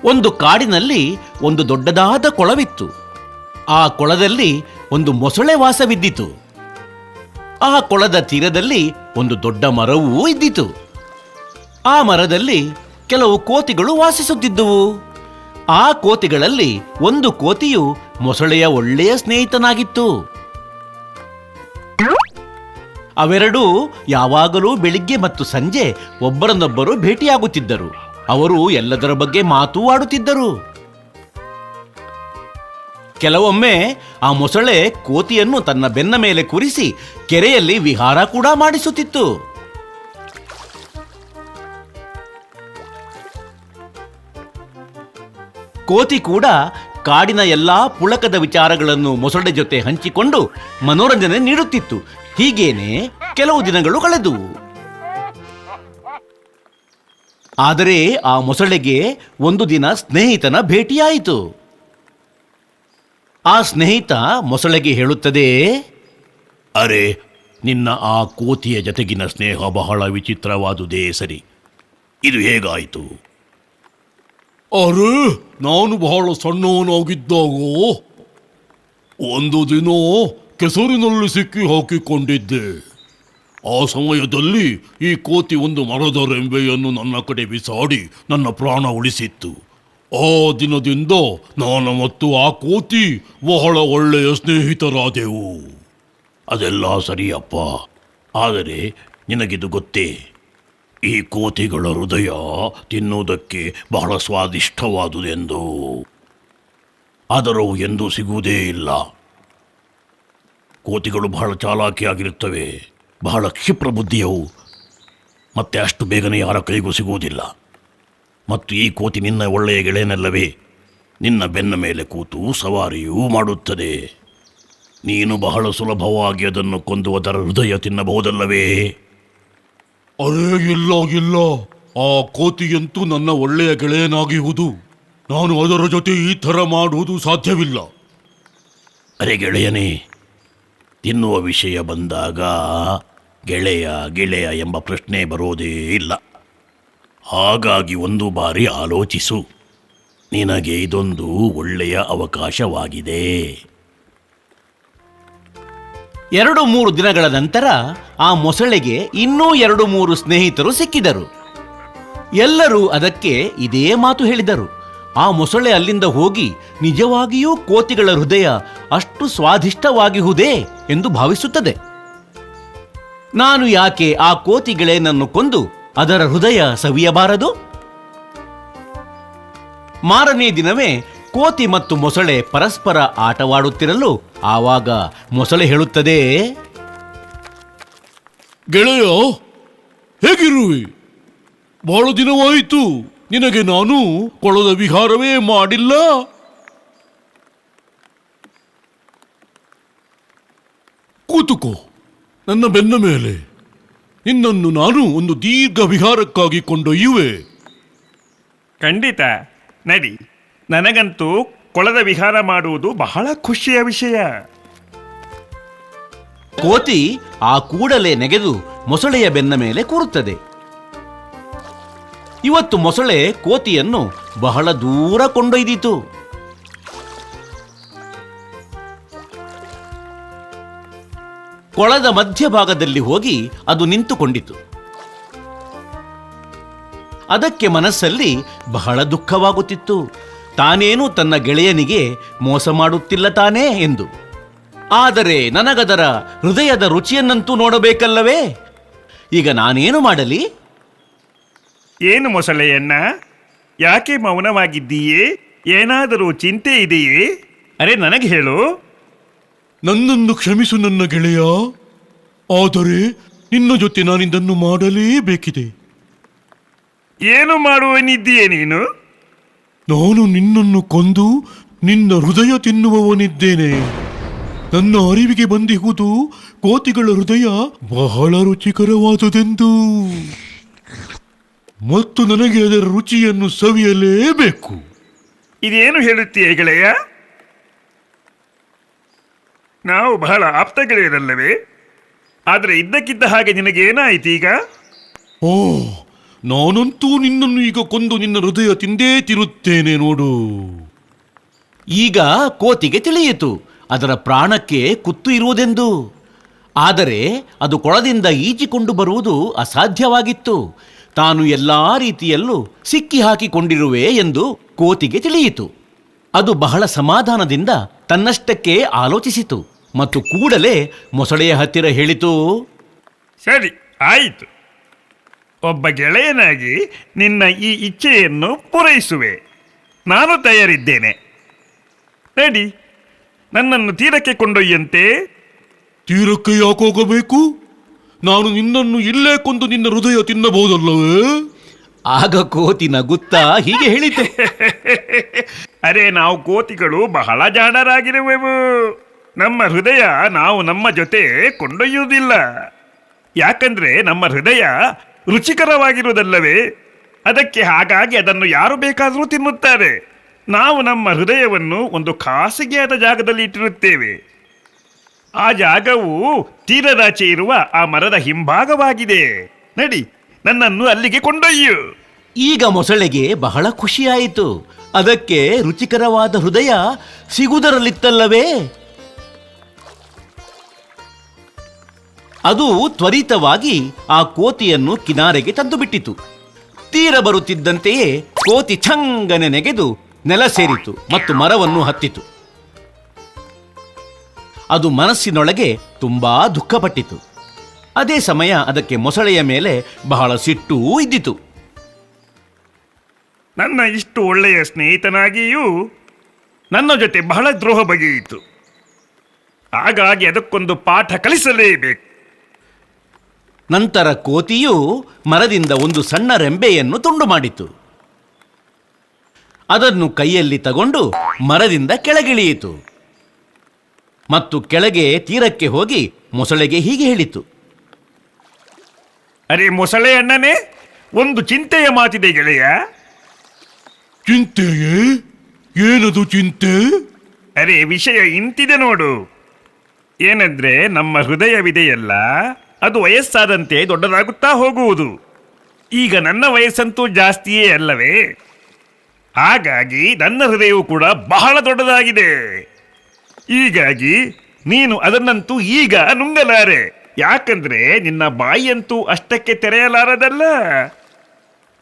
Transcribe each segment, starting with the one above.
ಒಂದು ಕಾಡಿನಲ್ಲಿ ಒಂದು ದೊಡ್ಡದಾದ ಕೊಳವಿತ್ತು. ಆ ಕೊಳದಲ್ಲಿ ಒಂದು ಮೊಸಳೆ ವಾಸವಿದ್ದಿತು. ಆ ಕೊಳದ ತೀರದಲ್ಲಿ ಒಂದು ದೊಡ್ಡ ಮರವೂ ಇದ್ದಿತು. ಆ ಮರದಲ್ಲಿ ಕೆಲವು ಕೋತಿಗಳು ವಾಸಿಸುತ್ತಿದ್ದುವು. ಆ ಕೋತಿಗಳಲ್ಲಿ ಒಂದು ಕೋತಿಯು ಮೊಸಳೆಯ ಒಳ್ಳೆಯ ಸ್ನೇಹಿತನಾಗಿತ್ತು. ಅವೆರಡೂ ಯಾವಾಗಲೂ ಬೆಳಿಗ್ಗೆ ಮತ್ತು ಸಂಜೆ ಒಬ್ಬರನ್ನೊಬ್ಬರು ಭೇಟಿಯಾಗುತ್ತಿದ್ದರು. ಅವರು ಎಲ್ಲದರ ಬಗ್ಗೆ ಮಾತೂ ಆಡುತ್ತಿದ್ದರು. ಕೆಲವೊಮ್ಮೆ ಆ ಮೊಸಳೆ ಕೋತಿಯನ್ನು ತನ್ನ ಬೆನ್ನ ಮೇಲೆ ಕೂರಿಸಿ ಕೆರೆಯಲ್ಲಿ ವಿಹಾರ ಕೂಡ ಮಾಡಿಸುತ್ತಿತ್ತು. ಕೋತಿ ಕೂಡ ಕಾಡಿನ ಎಲ್ಲಾ ಪುಳಕದ ವಿಚಾರಗಳನ್ನು ಮೊಸಳೆ ಜೊತೆ ಹಂಚಿಕೊಂಡು ಮನೋರಂಜನೆ ನೀಡುತ್ತಿತ್ತು. ಹೀಗೇನೆ ಕೆಲವು ದಿನಗಳು ಕಳೆದುವು. ಆದರೆ ಆ ಮೊಸಳೆಗೆ ಒಂದು ದಿನ ಸ್ನೇಹಿತನ ಭೇಟಿಯಾಯಿತು. ಆ ಸ್ನೇಹಿತ ಮೊಸಳೆಗೆ ಹೇಳುತ್ತದೆ, ಅರೆ, ನಿನ್ನ ಆ ಕೋತಿಯ ಜೊತೆಗಿನ ಸ್ನೇಹ ಬಹಳ ವಿಚಿತ್ರವಾದುದೇ ಸರಿ. ಇದು ಹೇಗಾಯಿತು? ಅರೆ, ನಾನು ಬಹಳ ಸಣ್ಣವನಾಗಿದ್ದಾಗೋ ಒಂದು ದಿನ ಕೆಸರಿನಲ್ಲಿ ಸಿಕ್ಕಿ ಹಾಕಿಕೊಂಡಿದ್ದೆ. ಆ ಸಮಯದಲ್ಲಿ ಈ ಕೋತಿ ಒಂದು ಮರದ ರೆಂಬೆಯನ್ನು ನನ್ನ ಕಡೆ ಬಿಸಾಡಿ ನನ್ನ ಪ್ರಾಣ ಉಳಿಸಿತ್ತು. ಆ ದಿನದಿಂದ ನಾನು ಮತ್ತು ಆ ಕೋತಿ ಬಹಳ ಒಳ್ಳೆಯ ಸ್ನೇಹಿತರಾದೆವು. ಅದೆಲ್ಲ ಸರಿಯಪ್ಪ. ಆದರೆ ನಿನಗಿದು ಗೊತ್ತೇ, ಈ ಕೋತಿಗಳ ಹೃದಯ ತಿನ್ನುವುದಕ್ಕೆ ಬಹಳ ಸ್ವಾದಿಷ್ಟವಾದುದೆಂದು. ಆದರೂ ಎಂದೂ ಸಿಗುವುದೇ ಇಲ್ಲ. ಕೋತಿಗಳು ಬಹಳ ಚಾಲಾಕಿಯಾಗಿರುತ್ತವೆ, ಬಹಳ ಕ್ಷಿಪ್ರ ಬುದ್ಧಿಯವು, ಮತ್ತೆ ಅಷ್ಟು ಬೇಗನೆ ಯಾರ ಕೈಗೂ ಸಿಗುವುದಿಲ್ಲ. ಮತ್ತು ಈ ಕೋತಿ ನಿನ್ನ ಒಳ್ಳೆಯ ಗೆಳೆಯನಲ್ಲವೇ? ನಿನ್ನ ಬೆನ್ನ ಮೇಲೆ ಕೂತು ಸವಾರಿಯೂ ಮಾಡುತ್ತದೆ. ನೀನು ಬಹಳ ಸುಲಭವಾಗಿ ಅದನ್ನು ಕೊಂದು ಅದರ ಹೃದಯ ತಿನ್ನಬಹುದಲ್ಲವೇ? ಅರೇ, ಇಲ್ಲ, ಆ ಕೋತಿಯಂತೂ ನನ್ನ ಒಳ್ಳೆಯ ಗೆಳೆಯನಾಗಿರುವುದು. ನಾನು ಅದರ ಜೊತೆ ಈ ಥರ ಮಾಡುವುದು ಸಾಧ್ಯವಿಲ್ಲ. ಅರೆ ಗೆಳೆಯನೇ, ತಿನ್ನುವ ವಿಷಯ ಬಂದಾಗ ಗೆಳೆಯ ಎಂಬ ಪ್ರಶ್ನೆ ಬರೋದೇ ಇಲ್ಲ. ಹಾಗಾಗಿ ಒಂದು ಬಾರಿ ಆಲೋಚಿಸು. ನಿನಗೆ ಇದೊಂದು ಒಳ್ಳೆಯ ಅವಕಾಶವಾಗಿದೆ. 2-3 ದಿನಗಳ ನಂತರ ಆ ಮೊಸಳೆಗೆ ಇನ್ನೂ 2-3 ಸ್ನೇಹಿತರು ಸಿಕ್ಕಿದರು. ಎಲ್ಲರೂ ಅದಕ್ಕೆ ಇದೇ ಮಾತು ಹೇಳಿದರು. ಆ ಮೊಸಳೆ ಅಲ್ಲಿಂದ ಹೋಗಿ ನಿಜವಾಗಿಯೂ ಕೋತಿಗಳ ಹೃದಯ ಅಷ್ಟು ಸ್ವಾದಿಷ್ಟವಾಗಿಹುದೇ ಎಂದು ಭಾವಿಸುತ್ತದೆ. ನಾನು ಯಾಕೆ ಆ ಕೋತಿ ಗೆಳೆಯನನ್ನು ಕೊಂದು ಅದರ ಹೃದಯ ಸವಿಯಬಾರದು? ಮಾರನೇ ದಿನವೇ ಕೋತಿ ಮತ್ತು ಮೊಸಳೆ ಪರಸ್ಪರ ಆಟವಾಡುತ್ತಿರಲು ಆವಾಗ ಮೊಸಳೆ ಹೇಳುತ್ತದೆ, ಗೆಳೆಯ, ಹೇಗಿರುವೆ? ಬಹಳ ದಿನವಾಯಿತು. ನಿನಗೆ ನಾನು ಕೊಳದ ವಿಹಾರವೇ ಮಾಡಿಲ್ಲ. ಕೂತುಕೋ ನನ್ನ ಬೆನ್ನ ಮೇಲೆ. ನಿನ್ನನ್ನು ನಾನು ಒಂದು ದೀರ್ಘ ವಿಹಾರಕ್ಕಾಗಿ ಕೊಂಡೊಯ್ಯುವೆ. ಖಂಡಿತ, ನಡಿ. ನನಗಂತೂ ಕೊಳದ ವಿಹಾರ ಮಾಡುವುದು ಬಹಳ ಖುಷಿಯ ವಿಷಯ. ಕೋತಿ ಆ ಕೂಡಲೇ ನೆಗೆದು ಮೊಸಳೆಯ ಬೆನ್ನ ಮೇಲೆ ಕೂರುತ್ತದೆ. ಇವತ್ತು ಮೊಸಳೆ ಕೋತಿಯನ್ನು ಬಹಳ ದೂರ ಕೊಂಡೊಯ್ದಿತು. ಕೊಳದ ಮಧ್ಯಭಾಗದಲ್ಲಿ ಹೋಗಿ ಅದು ನಿಂತುಕೊಂಡಿತು. ಅದಕ್ಕೆ ಮನಸ್ಸಲ್ಲಿ ಬಹಳ ದುಃಖವಾಗುತ್ತಿತ್ತು. ತಾನೇನು ತನ್ನ ಗೆಳೆಯನಿಗೆ ಮೋಸ ಮಾಡುತ್ತಿಲ್ಲ ತಾನೇ ಎಂದು. ಆದರೆ ನನಗದರ ಹೃದಯದ ರುಚಿಯನ್ನಂತೂ ನೋಡಬೇಕಲ್ಲವೇ? ಈಗ ನಾನೇನು ಮಾಡಲಿ? ಏನು ಮೊಸಳೆಯನ್ನ, ಯಾಕೆ ಮೌನವಾಗಿದ್ದೀಯೇ? ಏನಾದರೂ ಚಿಂತೆ ಇದೆಯೇ? ಅರೆ, ನನಗೆ ಹೇಳು. ನನ್ನನ್ನು ಕ್ಷಮಿಸು ನನ್ನ ಗೆಳೆಯ. ಆದರೆ ನಿನ್ನ ಜೊತೆ ನಾನಿದನ್ನು ಮಾಡಲೇಬೇಕಿದೆ. ಏನು ಮಾಡುವನಿದ್ದೀಯೇ ನೀನು? ನಾನು ನಿನ್ನನ್ನು ಕೊಂದು ನಿನ್ನ ಹೃದಯ ತಿನ್ನುವವನಿದ್ದೇನೆ. ನನ್ನ ಅರಿವಿಗೆ ಬಂದಿರುವುದು ಕೋತಿಗಳ ಹೃದಯ ಬಹಳ ರುಚಿಕರವಾದುದೆಂದು, ಮತ್ತು ನನಗೆ ಅದರ ರುಚಿಯನ್ನು ಸವಿಯಲೇಬೇಕು. ಇದೇನು ಹೇಳುತ್ತೀಯ ಗೆಳೆಯ? ನಾವು ಬಹಳ ಆಪ್ತ ಗೆಳೆಯರಲ್ಲವೇ? ಆದರೆ ಇದ್ದಕ್ಕಿದ್ದ ಹಾಗೆ ನಿನಗೇನಾಯಿತು ಈಗ? ಓ, ನಾನಂತೂ ನಿನ್ನನ್ನು ಈಗ ಕೊಂದು ನಿನ್ನ ಹೃದಯ ತಿಂದೇ ತಿರುತ್ತೇನೆ ನೋಡು. ಈಗ ಕೋತಿಗೆ ತಿಳಿಯಿತು ಅದರ ಪ್ರಾಣಕ್ಕೆ ಕುತ್ತು ಇರುವುದೆಂದು. ಆದರೆ ಅದು ಕೊಳದಿಂದ ಈಜಿಕೊಂಡು ಬರುವುದು ಅಸಾಧ್ಯವಾಗಿತ್ತು. ತಾನು ಎಲ್ಲಾ ರೀತಿಯಲ್ಲೂ ಸಿಕ್ಕಿ ಹಾಕಿಕೊಂಡಿರುವೆ ಎಂದು ಕೋತಿಗೆ ತಿಳಿಯಿತು. ಅದು ಬಹಳ ಸಮಾಧಾನದಿಂದ ತನ್ನಷ್ಟಕ್ಕೆ ಆಲೋಚಿಸಿತು ಮತ್ತು ಕೂಡಲೇ ಮೊಸಳೆಯ ಹತ್ತಿರ ಹೇಳಿತು, ಸರಿ ಆಯಿತು, ಒಬ್ಬ ಗೆಳೆಯನಾಗಿ ನಿನ್ನ ಈ ಇಚ್ಛೆಯನ್ನು ಪೂರೈಸುವೆ. ನಾನು ತಯಾರಿದ್ದೇನೆ. ನಡಿ, ನನ್ನನ್ನು ತೀರಕ್ಕೆ ಕೊಂಡೊಯ್ಯಂತೆ. ತೀರಕ್ಕೆ ಯಾಕೋಗಬೇಕು? ನಾನು ನಿನ್ನನ್ನು ಇಲ್ಲೇ ಕೊಂದು ನಿನ್ನ ಹೃದಯ ತಿನ್ನಬಹುದಲ್ಲವೇ? ಆಗ ಕೋತಿ ನಗುತ್ತಾ ಹೀಗೆ ಹೇಳಿತು, ಅರೆ, ನಾವು ಕೋತಿಗಳು ಬಹಳ ಜಾಣರಾಗಿರುವೆವು. ನಮ್ಮ ಹೃದಯ ನಾವು ನಮ್ಮ ಜೊತೆ ಕೊಂಡೊಯ್ಯುವುದಿಲ್ಲ. ಯಾಕಂದ್ರೆ ನಮ್ಮ ಹೃದಯ ರುಚಿಕರವಾಗಿರುವುದಲ್ಲವೇ? ಅದಕ್ಕೆ ಹಾಗಾಗಿ ಅದನ್ನು ಯಾರು ಬೇಕಾದರೂ ತಿನ್ನುತ್ತಾರೆ. ನಾವು ನಮ್ಮ ಹೃದಯವನ್ನು ಒಂದು ಖಾಸಗಿಯಾದ ಜಾಗದಲ್ಲಿ ಇಟ್ಟಿರುತ್ತೇವೆ. ಆ ಜಾಗವು ತೀರದಾಚೆ ಇರುವ ಆ ಮರದ ಹಿಂಭಾಗವಾಗಿದೆ. ನಡಿ, ನನ್ನನ್ನು ಅಲ್ಲಿಗೆ ಕೊಂಡೊಯ್ಯು. ಈಗ ಮೊಸಳೆಗೆ ಬಹಳ ಖುಷಿಯಾಯಿತು. ಅದಕ್ಕೆ ರುಚಿಕರವಾದ ಹೃದಯ ಸಿಗುವುದರಲ್ಲಿತ್ತಲ್ಲವೇ? ಅದು ತ್ವರಿತವಾಗಿ ಆ ಕೋತಿಯನ್ನು ಕಿನಾರೆಗೆ ತಂದು ಬಿಟ್ಟಿತು. ತೀರ ಬರುತ್ತಿದ್ದಂತೆಯೇ ಕೋತಿ ಛಂಗನೆ ನೆಗೆದು ನೆಲ ಸೇರಿತು ಮತ್ತು ಮರವನ್ನು ಹತ್ತಿತು. ಅದು ಮನಸ್ಸಿನೊಳಗೆ ತುಂಬಾ ದುಃಖಪಟ್ಟಿತು. ಅದೇ ಸಮಯ ಅದಕ್ಕೆ ಮೊಸಳೆಯ ಮೇಲೆ ಬಹಳ ಸಿಟ್ಟೂ ಇದ್ದಿತು. ನನ್ನ ಇಷ್ಟು ಒಳ್ಳೆಯ ಸ್ನೇಹಿತನಾಗಿಯೂ ನನ್ನ ಜೊತೆ ಬಹಳ ದ್ರೋಹ ಬಗೆಯಿತು. ಹಾಗಾಗಿ ಅದಕ್ಕೊಂದು ಪಾಠ ಕಲಿಸಲೇಬೇಕು. ನಂತರ ಕೋತಿಯು ಮರದಿಂದ ಒಂದು ಸಣ್ಣ ರೆಂಬೆಯನ್ನು ತುಂಡು ಮಾಡಿತು. ಅದನ್ನು ಕೈಯಲ್ಲಿ ತಗೊಂಡು ಮರದಿಂದ ಕೆಳಗಿಳಿಯಿತು ಮತ್ತು ಕೆಳಗೆ ತೀರಕ್ಕೆ ಹೋಗಿ ಮೊಸಳೆಗೆ ಹೀಗೆ ಹೇಳಿತು, ಅರೆ ಮೊಸಳೆ ಅಣ್ಣನೇ, ಒಂದು ಚಿಂತೆಯ ಮಾತಿದೆ ಗೆಳೆಯ. ಚಿಂತೆಯೇ? ಏನದು ಚಿಂತೆ? ಅರೆ, ವಿಷಯ ಇಂತಿದೆ ನೋಡು. ಏನಂದ್ರೆ ನಮ್ಮ ಹೃದಯವಿದೆಯಲ್ಲ, ಅದು ವಯಸ್ಸಾದಂತೆ ದೊಡ್ಡದಾಗುತ್ತಾ ಹೋಗುವುದು. ಈಗ ನನ್ನ ವಯಸ್ಸಂತೂ ಜಾಸ್ತಿಯೇ ಅಲ್ಲವೇ? ಹಾಗಾಗಿ ನನ್ನ ಹೃದಯವು ಕೂಡ ಬಹಳ ದೊಡ್ಡದಾಗಿದೆ. ಹೀಗಾಗಿ ನೀನು ಅದನ್ನಂತೂ ಈಗ ನುಂಗಲಾರೆ. ಯಾಕಂದ್ರೆ ನಿನ್ನ ಬಾಯಿಯಂತೂ ಅಷ್ಟಕ್ಕೆ ತೆರೆಯಲಾರದಲ್ಲ.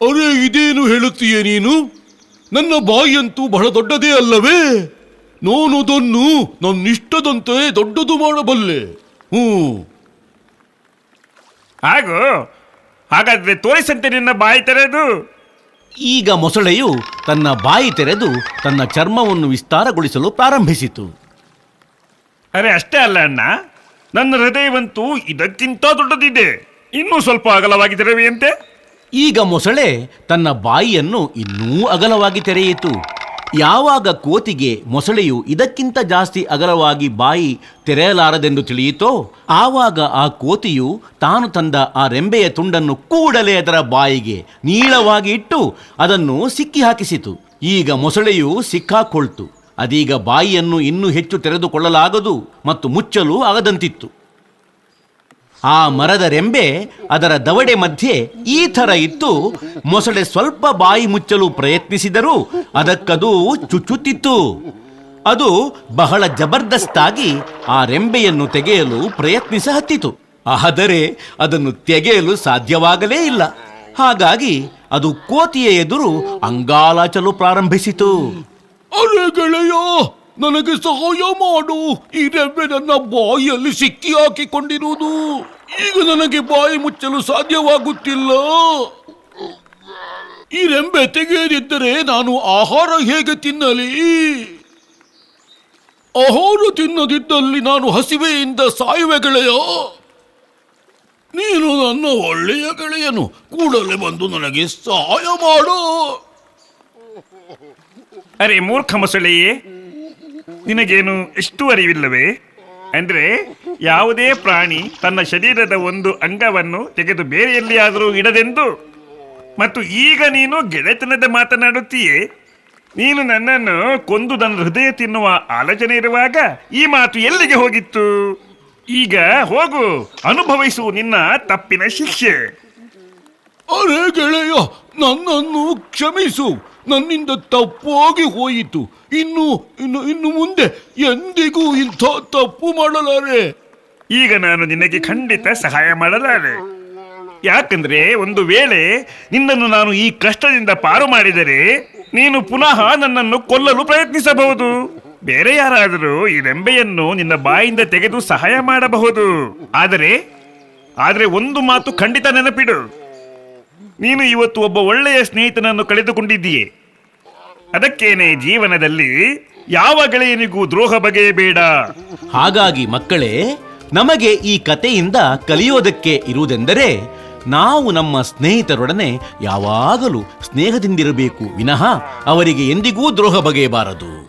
ಅರೆ, ಇದೇನು ಹೇಳುತ್ತೀಯ ನೀನು? ನನ್ನ ಬಾಯಿಯಂತೂ ಬಹಳ ದೊಡ್ಡದೇ ಅಲ್ಲವೇ? ನಾನು ಅದನ್ನು ನನ್ನಿಷ್ಟದಂತೆ ದೊಡ್ಡದು ಮಾಡಬಲ್ಲೆ. ಹಾಗಾದ್ರೆ ತೋರಿಸಂತೆ ನಿನ್ನ ಬಾಯಿ ತೆರೆದು. ಈಗ ಮೊಸಳೆಯು ತನ್ನ ಬಾಯಿ ತೆರೆದು ತನ್ನ ಚರ್ಮವನ್ನು ವಿಸ್ತಾರಗೊಳಿಸಲು ಪ್ರಾರಂಭಿಸಿತು. ಅರೆ, ಅಷ್ಟೇ ಅಲ್ಲ ಅಣ್ಣ, ನನ್ನ ಹೃದಯವಂತೂ ಇದಕ್ಕಿಂತ ದೊಡ್ಡದಿದೆ. ಇನ್ನೂ ಸ್ವಲ್ಪ ಅಗಲವಾಗಿ ತೆರೆಯುವಂತೆ. ಈಗ ಮೊಸಳೆ ತನ್ನ ಬಾಯಿಯನ್ನು ಇನ್ನೂ ಅಗಲವಾಗಿ ತೆರೆಯಿತು. ಯಾವಾಗ ಕೋತಿಗೆ ಮೊಸಳೆಯು ಇದಕ್ಕಿಂತ ಜಾಸ್ತಿ ಅಗಲವಾಗಿ ಬಾಯಿ ತೆರೆಯಲಾರದೆಂದು ತಿಳಿಯಿತೋ, ಆವಾಗ ಆ ಕೋತಿಯು ತಾನು ತಂದ ಆ ರೆಂಬೆಯ ತುಂಡನ್ನು ಕೂಡಲೇ ಅದರ ಬಾಯಿಗೆ ನೀಳವಾಗಿ ಇಟ್ಟು ಅದನ್ನು ಸಿಕ್ಕಿ ಹಾಕಿಸಿತು. ಈಗ ಮೊಸಳೆಯು ಸಿಕ್ಕಾಕೊಳ್ತು. ಅದೀಗ ಬಾಯಿಯನ್ನು ಇನ್ನೂ ಹೆಚ್ಚು ತೆರೆದುಕೊಳ್ಳಲಾಗದು ಮತ್ತು ಮುಚ್ಚಲು ಆಗದಂತಿತ್ತು. ಆ ಮರದ ರೆಂಬೆ ಅದರ ದವಡೆ ಮಧ್ಯೆ ಈ ಥರ ಇತ್ತು. ಮೊಸಳೆ ಸ್ವಲ್ಪ ಬಾಯಿ ಮುಚ್ಚಲು ಪ್ರಯತ್ನಿಸಿದರೂ ಅದಕ್ಕದು ಚುಚ್ಚುತ್ತಿತ್ತು. ಅದು ಬಹಳ ಜಬರ್ದಸ್ತಾಗಿ ಆ ರೆಂಬೆಯನ್ನು ತೆಗೆಯಲು ಪ್ರಯತ್ನಿಸ ಹತ್ತಿತು. ಆದರೆ ಅದನ್ನು ತೆಗೆಯಲು ಸಾಧ್ಯವಾಗಲೇ ಇಲ್ಲ. ಹಾಗಾಗಿ ಅದು ಕೋತಿಯ ಎದುರು ಅಂಗಾಲಾಚಲು ಪ್ರಾರಂಭಿಸಿತು. ಅರೆ ಗೆಳೆಯ, ನನಗೆ ಸಹಾಯ ಮಾಡು. ಈ ರೆಂಬೆ ನನ್ನ ಬಾಯಿಯಲ್ಲಿ ಸಿಕ್ಕಿ ಹಾಕಿಕೊಂಡಿರುವುದು. ಈಗ ನನಗೆ ಬಾಯಿ ಮುಚ್ಚಲು ಸಾಧ್ಯವಾಗುತ್ತಿಲ್ಲ. ಈ ರೆಂಬೆ ತೆಗೆಯದಿದ್ದರೆ ನಾನು ಆಹಾರ ಹೇಗೆ ತಿನ್ನಲಿ? ಆಹಾರ ತಿನ್ನದಿದ್ದಲ್ಲಿ ನಾನು ಹಸಿವೆಯಿಂದ ಸಾಯುವೆ ಗೆಳೆಯ. ನೀನು ನನ್ನ ಒಳ್ಳೆಯ ಗೆಳೆಯನು. ಕೂಡಲೇ ಬಂದು ನನಗೆ ಸಹಾಯ ಮಾಡು. ಅರೆ ಮೂರ್ಖ ಮೊಸಳೆಯೇ, ನಿನಗೇನು ಎಷ್ಟು ಅರಿವಿಲ್ಲವೇ? ಅಂದ್ರೆ ಯಾವುದೇ ಪ್ರಾಣಿ ತನ್ನ ಶರೀರದ ಒಂದು ಅಂಗವನ್ನು ತೆಗೆದು ಬೇರೆ ಎಲ್ಲಿಯಾದರೂ ಇಡದೆಂದು. ಮತ್ತು ಈಗ ನೀನು ಗೆಳೆತನದ ಮಾತನಾಡುತ್ತೀಯೇ? ನೀನು ನನ್ನನ್ನು ಕೊಂದು ನನ್ನ ಹೃದಯ ತಿನ್ನುವ ಆಲೋಚನೆ ಇರುವಾಗ ಈ ಮಾತು ಎಲ್ಲಿಗೆ ಹೋಗಿತ್ತು? ಈಗ ಹೋಗು, ಅನುಭವಿಸು ನಿನ್ನ ತಪ್ಪಿನ ಶಿಕ್ಷೆ. ಅರೆ ಗೆಳೆಯ, ನನ್ನನ್ನು ಕ್ಷಮಿಸು. ನನ್ನಿಂದ ತಪ್ಪಾಗಿ ಹೋಯಿತು. ಇನ್ನು ಇನ್ನು ಇನ್ನು ಮುಂದೆ ಎಂದಿಗೂ ಇಂಥ ತಪ್ಪು ಮಾಡಲಾರೆ. ಈಗ ನಾನು ನಿನಗೆ ಖಂಡಿತ ಸಹಾಯ ಮಾಡಲಾರೆ. ಯಾಕಂದ್ರೆ ಒಂದು ವೇಳೆ ನಿನ್ನನ್ನು ನಾನು ಈ ಕಷ್ಟದಿಂದ ಪಾರು ಮಾಡಿದರೆ ನೀನು ಪುನಃ ನನ್ನನ್ನು ಕೊಲ್ಲಲು ಪ್ರಯತ್ನಿಸಬಹುದು. ಬೇರೆ ಯಾರಾದರೂ ಈ ರೆಂಬೆಯನ್ನು ನಿನ್ನ ಬಾಯಿಂದ ತೆಗೆದು ಸಹಾಯ ಮಾಡಬಹುದು. ಆದರೆ ಒಂದು ಮಾತು ಖಂಡಿತ ನೆನಪಿಡು. ನೀನು ಇವತ್ತು ಒಬ್ಬ ಒಳ್ಳೆಯ ಸ್ನೇಹಿತನನ್ನು ಕಳೆದುಕೊಂಡಿದ್ದೀಯೆ. ಅದಕ್ಕೇನೆ ಜೀವನದಲ್ಲಿ ಯಾವ ಗೆಳೆಯನಿಗೂ ದ್ರೋಹ ಬಗೆಯಬೇಡ. ಹಾಗಾಗಿ ಮಕ್ಕಳೇ, ನಮಗೆ ಈ ಕಥೆಯಿಂದ ಕಲಿಯೋದಕ್ಕೆ ಇರುವುದೆಂದರೆ ನಾವು ನಮ್ಮ ಸ್ನೇಹಿತರೊಡನೆ ಯಾವಾಗಲೂ ಸ್ನೇಹದಿಂದಿರಬೇಕು ವಿನಃ ಅವರಿಗೆ ಎಂದಿಗೂ ದ್ರೋಹ ಬಗೆಯಬಾರದು.